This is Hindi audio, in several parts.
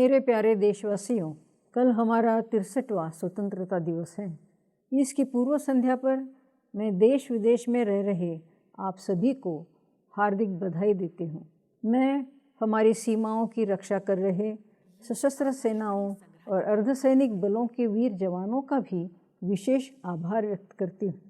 मेरे प्यारे देशवासियों, कल हमारा 63वां स्वतंत्रता दिवस है। इसकी पूर्व संध्या पर मैं देश विदेश में रह रहे आप सभी को हार्दिक बधाई देती हूँ। मैं हमारी सीमाओं की रक्षा कर रहे सशस्त्र सेनाओं और अर्धसैनिक बलों के वीर जवानों का भी विशेष आभार व्यक्त करती हूँ।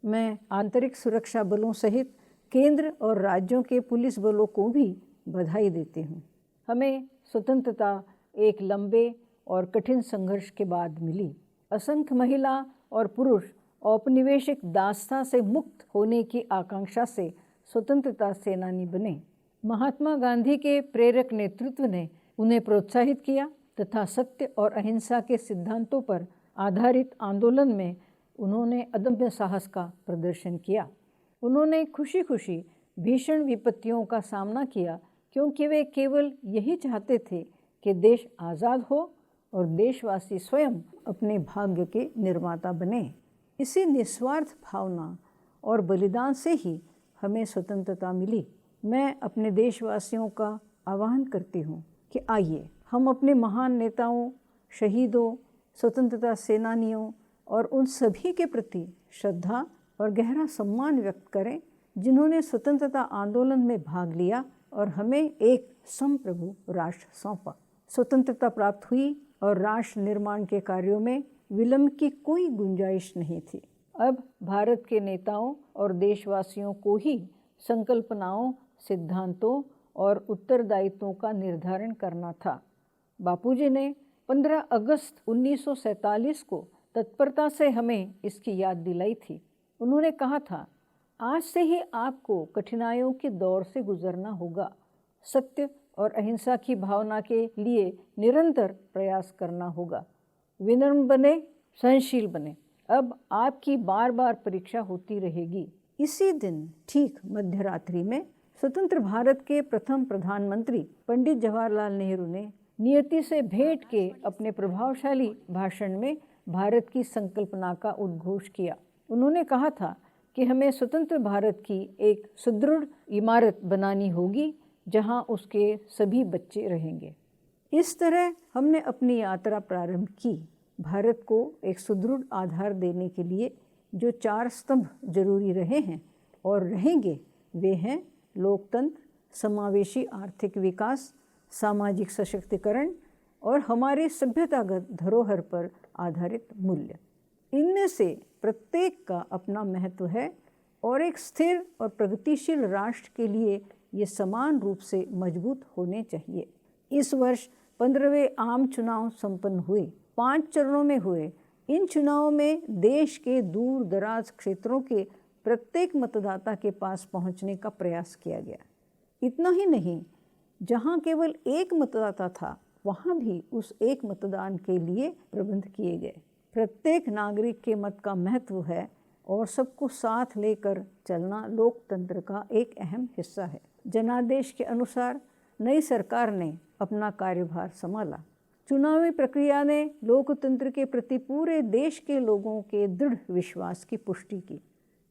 मैं आंतरिक सुरक्षा बलों सहित केंद्र और राज्यों के पुलिस बलों को भी बधाई देती हूँ। हमें स्वतंत्रता एक लंबे और कठिन संघर्ष के बाद मिली। असंख्य महिला और पुरुष औपनिवेशिक दासता से मुक्त होने की आकांक्षा से स्वतंत्रता सेनानी बने। महात्मा गांधी के प्रेरक नेतृत्व ने उन्हें प्रोत्साहित किया तथा सत्य और अहिंसा के सिद्धांतों पर आधारित आंदोलन में उन्होंने अदम्य साहस का प्रदर्शन किया। उन्होंने खुशी खुशी भीषण विपत्तियों का सामना किया, क्योंकि वे केवल यही चाहते थे कि देश आज़ाद हो और देशवासी स्वयं अपने भाग्य के निर्माता बने। इसी निस्वार्थ भावना और बलिदान से ही हमें स्वतंत्रता मिली। मैं अपने देशवासियों का आह्वान करती हूँ कि आइए हम अपने महान नेताओं, शहीदों, स्वतंत्रता सेनानियों और उन सभी के प्रति श्रद्धा और गहरा सम्मान व्यक्त करें जिन्होंने स्वतंत्रता आंदोलन में भाग लिया और हमें एक संप्रभु राष्ट्र सौंपा। स्वतंत्रता प्राप्त हुई और राष्ट्र निर्माण के कार्यों में विलंब की कोई गुंजाइश नहीं थी। अब भारत के नेताओं और देशवासियों को ही संकल्पनाओं, सिद्धांतों और उत्तरदायित्वों का निर्धारण करना था। बापूजी ने 15 अगस्त 1947 को तत्परता से हमें इसकी याद दिलाई थी। उन्होंने कहा था, आज से ही आपको कठिनाइयों के दौर से गुजरना होगा। सत्य और अहिंसा की भावना के लिए निरंतर प्रयास करना होगा। विनम्र बने, सहनशील बने। अब आपकी बार बार परीक्षा होती रहेगी। इसी दिन ठीक मध्यरात्रि में स्वतंत्र भारत के प्रथम प्रधानमंत्री पंडित जवाहरलाल नेहरू ने नियति से भेंट के अपने प्रभावशाली भाषण में भारत की संकल्पना का उद्घोष किया। उन्होंने कहा था कि हमें स्वतंत्र भारत की एक सुदृढ़ इमारत बनानी होगी जहां उसके सभी बच्चे रहेंगे। इस तरह हमने अपनी यात्रा प्रारंभ की। भारत को एक सुदृढ़ आधार देने के लिए जो 4 स्तंभ जरूरी रहे हैं और रहेंगे, वे हैं लोकतंत्र, समावेशी आर्थिक विकास, सामाजिक सशक्तिकरण और हमारे सभ्यतागत धरोहर पर आधारित मूल्य। इनमें से प्रत्येक का अपना महत्व है और एक स्थिर और प्रगतिशील राष्ट्र के लिए ये समान रूप से मजबूत होने चाहिए। इस वर्ष 15वें आम चुनाव संपन्न हुए। 5 चरणों में हुए। इन चुनावों में देश के दूर दराज क्षेत्रों के प्रत्येक मतदाता के पास पहुंचने का प्रयास किया गया। इतना ही नहीं, जहां केवल एक मतदाता था, वहां भी उस एक मतदान के लिए प्रबंध किए गए। प्रत्येक नागरिक के मत का महत्व है और सबको साथ लेकर चलना लोकतंत्र का एक अहम हिस्सा है। जनादेश के अनुसार नई सरकार ने अपना कार्यभार संभाला। चुनावी प्रक्रिया ने लोकतंत्र के प्रति पूरे देश के लोगों के दृढ़ विश्वास की पुष्टि की।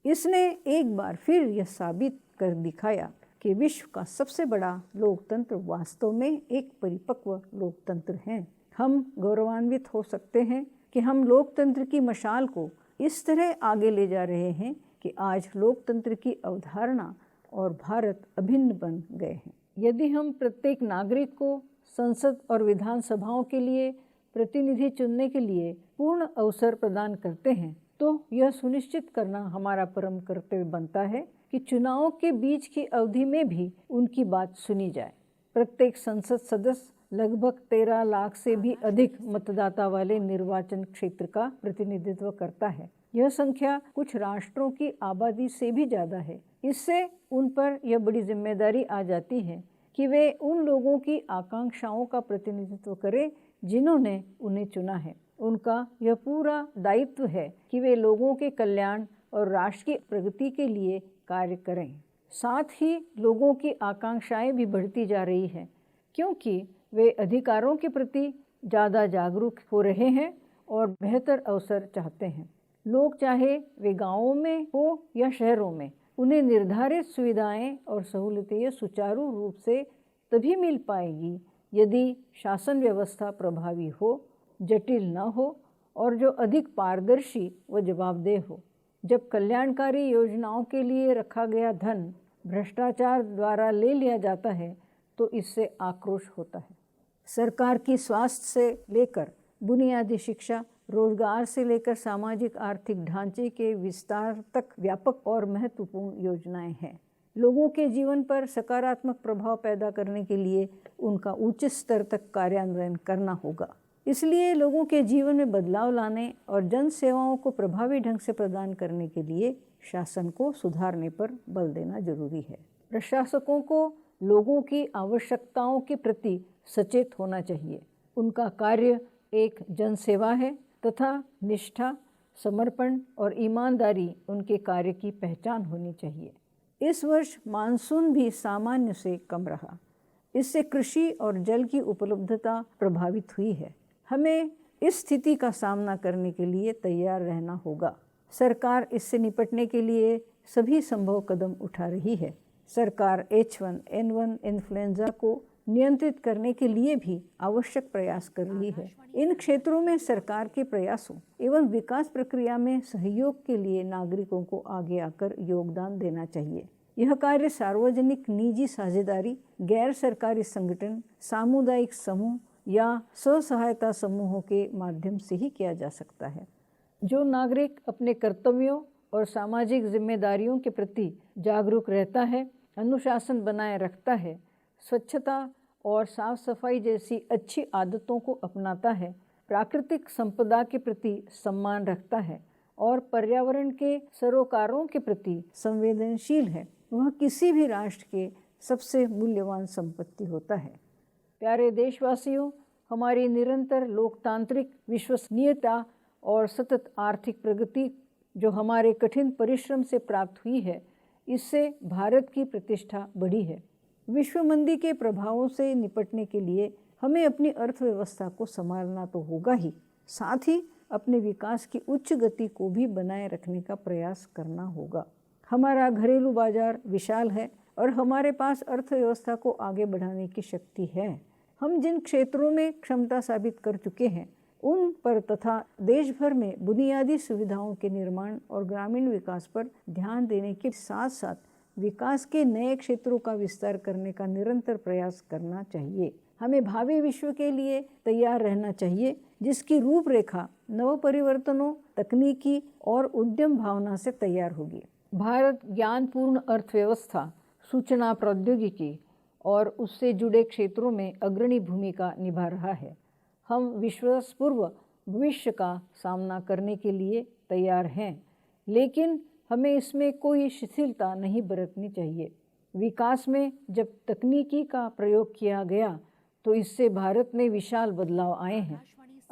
इसने एक बार फिर यह साबित कर दिखाया कि विश्व का सबसे बड़ा लोकतंत्र वास्तव में एक परिपक्व लोकतंत्र है। हम गौरवान्वित हो सकते हैं कि हम लोकतंत्र की मशाल को इस तरह आगे ले जा रहे हैं कि आज लोकतंत्र की अवधारणा और भारत अभिन्न बन गए हैं। यदि हम प्रत्येक नागरिक को संसद और विधानसभाओं के लिए प्रतिनिधि चुनने के लिए पूर्ण अवसर प्रदान करते हैं, तो यह सुनिश्चित करना हमारा परम कर्तव्य बनता है कि चुनावों के बीच की अवधि में भी उनकी बात सुनी जाए। प्रत्येक संसद सदस्य लगभग 13 लाख से भी अधिक मतदाता वाले निर्वाचन क्षेत्र का प्रतिनिधित्व करता है। यह संख्या कुछ राष्ट्रों की आबादी से भी ज़्यादा है। इससे उन पर यह बड़ी जिम्मेदारी आ जाती है कि वे उन लोगों की आकांक्षाओं का प्रतिनिधित्व करें जिन्होंने उन्हें चुना है। उनका यह पूरा दायित्व है कि वे लोगों के कल्याण और राष्ट्र की प्रगति के लिए कार्य करें। साथ ही लोगों की आकांक्षाएं भी बढ़ती जा रही हैं, क्योंकि वे अधिकारों के प्रति ज़्यादा जागरूक हो रहे हैं और बेहतर अवसर चाहते हैं। लोग चाहे वे गांवों में हो या शहरों में, उन्हें निर्धारित सुविधाएं और सहूलतें सुचारू रूप से तभी मिल पाएगी यदि शासन व्यवस्था प्रभावी हो, जटिल न हो और जो अधिक पारदर्शी व जवाबदेह हो। जब कल्याणकारी योजनाओं के लिए रखा गया धन भ्रष्टाचार द्वारा ले लिया जाता है तो इससे आक्रोश होता है। सरकार की स्वास्थ्य से लेकर बुनियादी शिक्षा, रोजगार से लेकर सामाजिक आर्थिक ढांचे के विस्तार तक व्यापक और महत्वपूर्ण योजनाएं हैं। लोगों के जीवन पर सकारात्मक प्रभाव पैदा करने के लिए उनका उच्च स्तर तक कार्यान्वयन करना होगा। इसलिए लोगों के जीवन में बदलाव लाने और जन सेवाओं को प्रभावी ढंग से प्रदान करने के लिए शासन को सुधारने पर बल देना जरूरी है। प्रशासकों को लोगों की आवश्यकताओं के प्रति सचेत होना चाहिए। उनका कार्य एक जन सेवा है तथा निष्ठा, समर्पण और ईमानदारी उनके कार्य की पहचान होनी चाहिए। इस वर्ष मानसून भी सामान्य से कम रहा। इससे कृषि और जल की उपलब्धता प्रभावित हुई है। हमें इस स्थिति का सामना करने के लिए तैयार रहना होगा। सरकार इससे निपटने के लिए सभी संभव कदम उठा रही है। सरकार H1N1 इन्फ्लुएंजा को नियंत्रित करने के लिए भी आवश्यक प्रयास कर रही है। इन क्षेत्रों में सरकार के प्रयासों एवं विकास प्रक्रिया में सहयोग के लिए नागरिकों को आगे आकर योगदान देना चाहिए। यह कार्य सार्वजनिक निजी साझेदारी, गैर सरकारी संगठन, सामुदायिक समूह या स्व-सहायता समूहों के माध्यम से ही किया जा सकता है। जो नागरिक अपने कर्तव्यों और सामाजिक जिम्मेदारियों के प्रति जागरूक रहता है, अनुशासन बनाए रखता है, स्वच्छता और साफ सफाई जैसी अच्छी आदतों को अपनाता है, प्राकृतिक संपदा के प्रति सम्मान रखता है और पर्यावरण के सरोकारों के प्रति संवेदनशील है, वह किसी भी राष्ट्र के सबसे मूल्यवान संपत्ति होता है। प्यारे देशवासियों, हमारी निरंतर लोकतांत्रिक विश्वसनीयता और सतत आर्थिक प्रगति जो हमारे कठिन परिश्रम से प्राप्त हुई है, इससे भारत की प्रतिष्ठा बढ़ी है। विश्व मंदी के प्रभावों से निपटने के लिए हमें अपनी अर्थव्यवस्था को संभालना तो होगा ही, साथ ही अपने विकास की उच्च गति को भी बनाए रखने का प्रयास करना होगा। हमारा घरेलू बाजार विशाल है और हमारे पास अर्थव्यवस्था को आगे बढ़ाने की शक्ति है। हम जिन क्षेत्रों में क्षमता साबित कर चुके हैं उन पर तथा देश भर में बुनियादी सुविधाओं के निर्माण और ग्रामीण विकास पर ध्यान देने के साथ साथ विकास के नए क्षेत्रों का विस्तार करने का निरंतर प्रयास करना चाहिए। हमें भावी विश्व के लिए तैयार रहना चाहिए, जिसकी रूपरेखा नव परिवर्तनों, तकनीकी और उद्यम भावना से तैयार होगी। भारत ज्ञानपूर्ण अर्थव्यवस्था, सूचना प्रौद्योगिकी और उससे जुड़े क्षेत्रों में अग्रणी भूमिका निभा रहा है। हम विश्वासपूर्व भविष्य का सामना करने के लिए तैयार हैं, लेकिन हमें इसमें कोई शिथिलता नहीं बरतनी चाहिए। विकास में जब तकनीकी का प्रयोग किया गया तो इससे भारत में विशाल बदलाव आए हैं।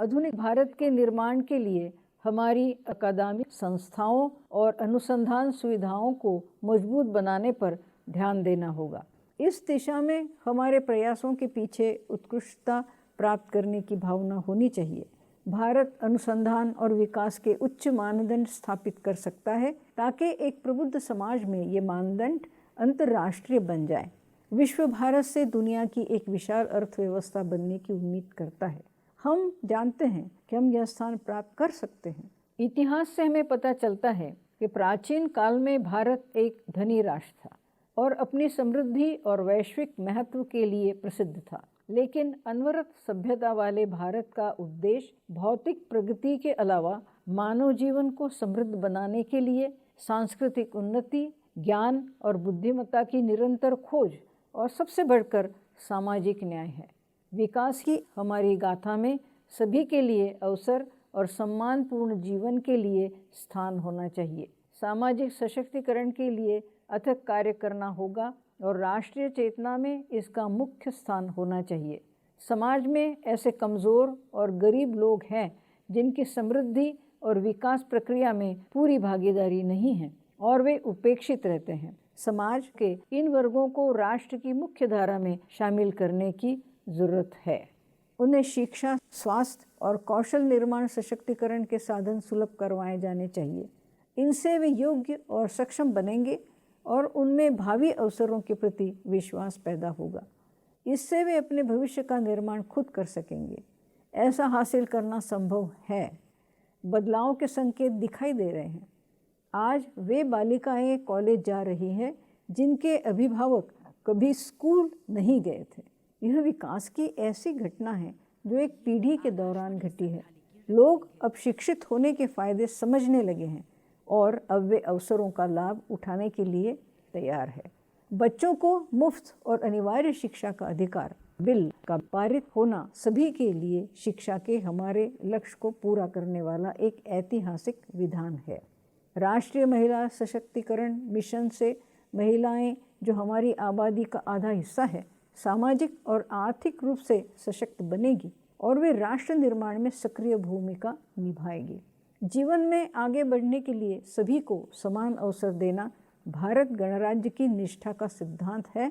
आधुनिक भारत के निर्माण के लिए हमारी अकादमिक संस्थाओं और अनुसंधान सुविधाओं को मजबूत बनाने पर ध्यान देना होगा। इस दिशा में हमारे प्रयासों के पीछे उत्कृष्टता प्राप्त करने की भावना होनी चाहिए। भारत अनुसंधान और विकास के उच्च मानदंड स्थापित कर सकता है ताकि एक प्रबुद्ध समाज में ये मानदंड अंतर्राष्ट्रीय बन जाए। विश्व भारत से दुनिया की एक विशाल अर्थव्यवस्था बनने की उम्मीद करता है। हम जानते हैं कि हम यह स्थान प्राप्त कर सकते हैं। इतिहास से हमें पता चलता है कि प्राचीन काल में भारत एक धनी राष्ट्र था और अपनी समृद्धि और वैश्विक महत्व के लिए प्रसिद्ध था। लेकिन अनवरत सभ्यता वाले भारत का उद्देश्य भौतिक प्रगति के अलावा मानव जीवन को समृद्ध बनाने के लिए सांस्कृतिक उन्नति, ज्ञान और बुद्धिमत्ता की निरंतर खोज और सबसे बढ़कर सामाजिक न्याय है। विकास की हमारी गाथा में सभी के लिए अवसर और सम्मानपूर्ण जीवन के लिए स्थान होना चाहिए। सामाजिक सशक्तिकरण के लिए अथक कार्य करना होगा और राष्ट्रीय चेतना में इसका मुख्य स्थान होना चाहिए। समाज में ऐसे कमज़ोर और गरीब लोग हैं जिनकी समृद्धि और विकास प्रक्रिया में पूरी भागीदारी नहीं है और वे उपेक्षित रहते हैं। समाज के इन वर्गों को राष्ट्र की मुख्य धारा में शामिल करने की जरूरत है। उन्हें शिक्षा, स्वास्थ्य और कौशल निर्माण सशक्तिकरण के साधन सुलभ करवाए जाने चाहिए। इनसे वे योग्य और सक्षम बनेंगे और उनमें भावी अवसरों के प्रति विश्वास पैदा होगा। इससे वे अपने भविष्य का निर्माण खुद कर सकेंगे। ऐसा हासिल करना संभव है। बदलाव के संकेत दिखाई दे रहे हैं। आज वे बालिकाएं कॉलेज जा रही हैं जिनके अभिभावक कभी स्कूल नहीं गए थे। यह विकास की ऐसी घटना है जो एक पीढ़ी के दौरान घटी है। लोग अब शिक्षित होने के फायदे समझने लगे हैं और अब वे अवसरों का लाभ उठाने के लिए तैयार है। बच्चों को मुफ्त और अनिवार्य शिक्षा का अधिकार बिल का पारित होना सभी के लिए शिक्षा के हमारे लक्ष्य को पूरा करने वाला एक ऐतिहासिक विधान है। राष्ट्रीय महिला सशक्तिकरण मिशन से महिलाएं, जो हमारी आबादी का आधा हिस्सा है, सामाजिक और आर्थिक रूप से सशक्त बनेगी और वे राष्ट्र निर्माण में सक्रिय भूमिका निभाएगी। जीवन में आगे बढ़ने के लिए सभी को समान अवसर देना भारत गणराज्य की निष्ठा का सिद्धांत है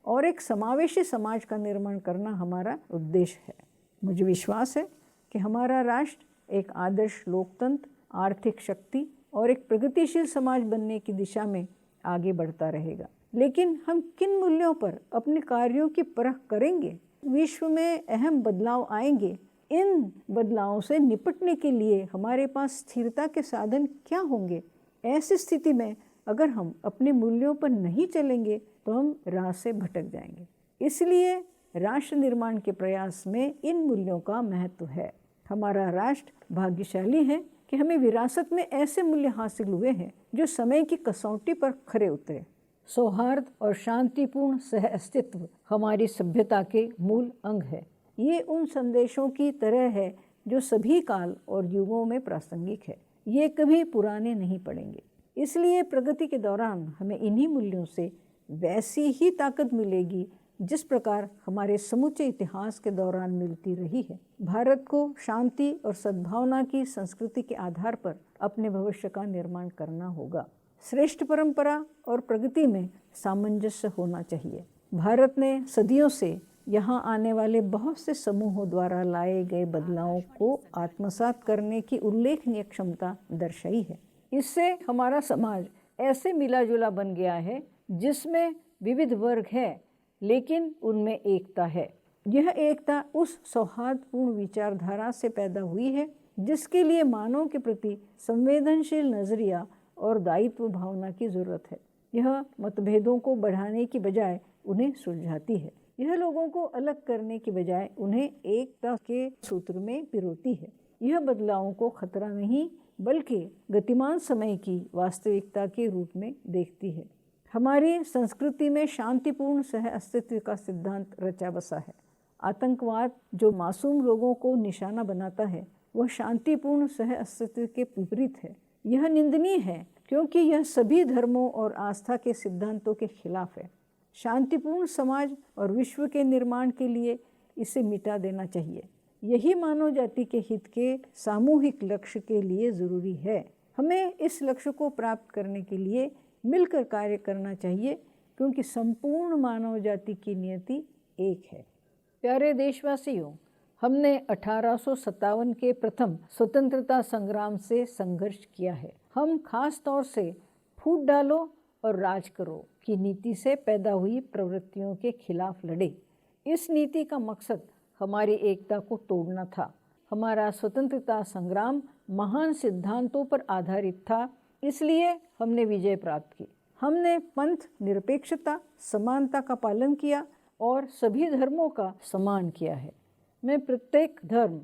और एक समावेशी समाज का निर्माण करना हमारा उद्देश्य है। मुझे विश्वास है कि हमारा राष्ट्र एक आदर्श लोकतंत्र, आर्थिक शक्ति और एक प्रगतिशील समाज बनने की दिशा में आगे बढ़ता रहेगा। लेकिन हम किन मूल्यों पर अपने कार्यों की परख करेंगे? विश्व में अहम बदलाव आएंगे। इन बदलावों से निपटने के लिए हमारे पास स्थिरता के साधन क्या होंगे? ऐसी स्थिति में अगर हम अपने मूल्यों पर नहीं चलेंगे तो हम राह से भटक जाएंगे। इसलिए राष्ट्र निर्माण के प्रयास में इन मूल्यों का महत्व है। हमारा राष्ट्र भाग्यशाली है कि हमें विरासत में ऐसे मूल्य हासिल हुए हैं जो समय की कसौटी पर खरे उतरे। सौहार्द और शांतिपूर्ण सह अस्तित्व हमारी सभ्यता के मूल अंग है। ये उन संदेशों की तरह है जो सभी काल और युगों में प्रासंगिक है। ये कभी पुराने नहीं पड़ेंगे। इसलिए प्रगति के दौरान हमें इन्हीं मूल्यों से वैसी ही ताकत मिलेगी जिस प्रकार हमारे समूचे इतिहास के दौरान मिलती रही है। भारत को शांति और सद्भावना की संस्कृति के आधार पर अपने भविष्य का निर्माण करना होगा। श्रेष्ठ परंपरा और प्रगति में सामंजस्य होना चाहिए। भारत ने सदियों से यहाँ आने वाले बहुत से समूहों द्वारा लाए गए बदलावों को आत्मसात करने की उल्लेखनीय क्षमता दर्शाई है। इससे हमारा समाज ऐसे मिला जुला बन गया है जिसमें विविध वर्ग है लेकिन उनमें एकता है। यह एकता उस सौहार्दपूर्ण विचारधारा से पैदा हुई है जिसके लिए मानव के प्रति संवेदनशील नजरिया और दायित्व भावना की जरूरत है। यह मतभेदों को बढ़ाने की बजाय उन्हें सुलझाती है। यह लोगों को अलग करने की बजाय उन्हें एकता के सूत्र में पिरोती है। यह बदलावों को खतरा नहीं बल्कि गतिमान समय की वास्तविकता के रूप में देखती है। हमारी संस्कृति में शांतिपूर्ण सह अस्तित्व का सिद्धांत रचा बसा है। आतंकवाद जो मासूम लोगों को निशाना बनाता है वह शांतिपूर्ण सह अस्तित्व के विपरीत है। यह निंदनीय है क्योंकि यह सभी धर्मों और आस्था के सिद्धांतों के खिलाफ है। शांतिपूर्ण समाज और विश्व के निर्माण के लिए इसे मिटा देना चाहिए। यही मानव जाति के हित के सामूहिक लक्ष्य के लिए जरूरी है। हमें इस लक्ष्य को प्राप्त करने के लिए मिलकर कार्य करना चाहिए क्योंकि संपूर्ण मानव जाति की नियति एक है। प्यारे देशवासियों, हमने 1857 के प्रथम स्वतंत्रता संग्राम से संघर्ष किया है। हम खास तौर से फूट डालो और राज करो की नीति से पैदा हुई प्रवृत्तियों के खिलाफ लड़े। इस नीति का मकसद हमारी एकता को तोड़ना था। हमारा स्वतंत्रता संग्राम महान सिद्धांतों पर आधारित था, इसलिए हमने विजय प्राप्त की। हमने पंथ निरपेक्षता, समानता का पालन किया और सभी धर्मों का सम्मान किया है। मैं प्रत्येक धर्म,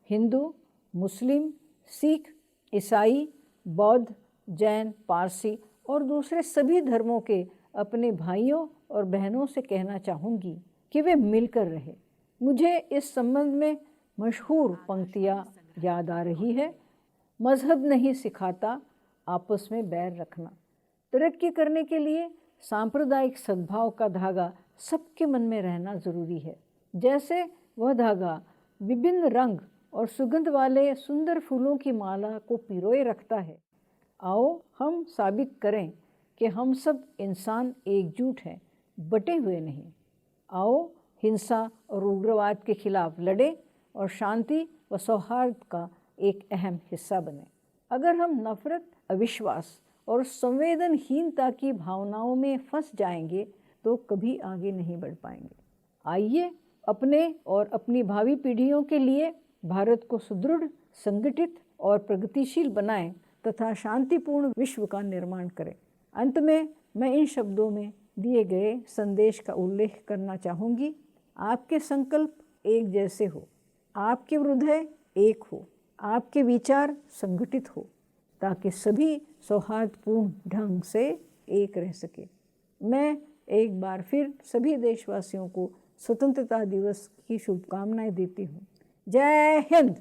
हिंदू, मुस्लिम, सिख, ईसाई, बौद्ध, जैन, पारसी और दूसरे सभी धर्मों के अपने भाइयों और बहनों से कहना चाहूँगी कि वे मिलकर रहें। मुझे इस संबंध में मशहूर पंक्तियाँ याद आ रही है। मजहब नहीं सिखाता आपस में बैर रखना। तरक्की करने के लिए सांप्रदायिक सद्भाव का धागा सबके मन में रहना जरूरी है। जैसे वह धागा विभिन्न रंग और सुगंध वाले सुंदर फूलों की माला को पिरोए रखता है। आओ हम साबित करें कि हम सब इंसान एकजुट हैं, बटे हुए नहीं। आओ हिंसा और उग्रवाद के खिलाफ लड़ें और शांति व सौहार्द का एक अहम हिस्सा बने। अगर हम नफरत, अविश्वास और संवेदनहीनता की भावनाओं में फंस जाएंगे तो कभी आगे नहीं बढ़ पाएंगे। आइए अपने और अपनी भावी पीढ़ियों के लिए भारत को सुदृढ़, संगठित और प्रगतिशील बनाएं तथा शांतिपूर्ण विश्व का निर्माण करें। अंत में मैं इन शब्दों में दिए गए संदेश का उल्लेख करना चाहूँगी। आपके संकल्प एक जैसे हो, आपके हृदय एक हो, आपके विचार संगठित हो, ताकि सभी सौहार्दपूर्ण ढंग से एक रह सके। मैं एक बार फिर सभी देशवासियों को स्वतंत्रता दिवस की शुभकामनाएं देती हूँ। जय हिंद।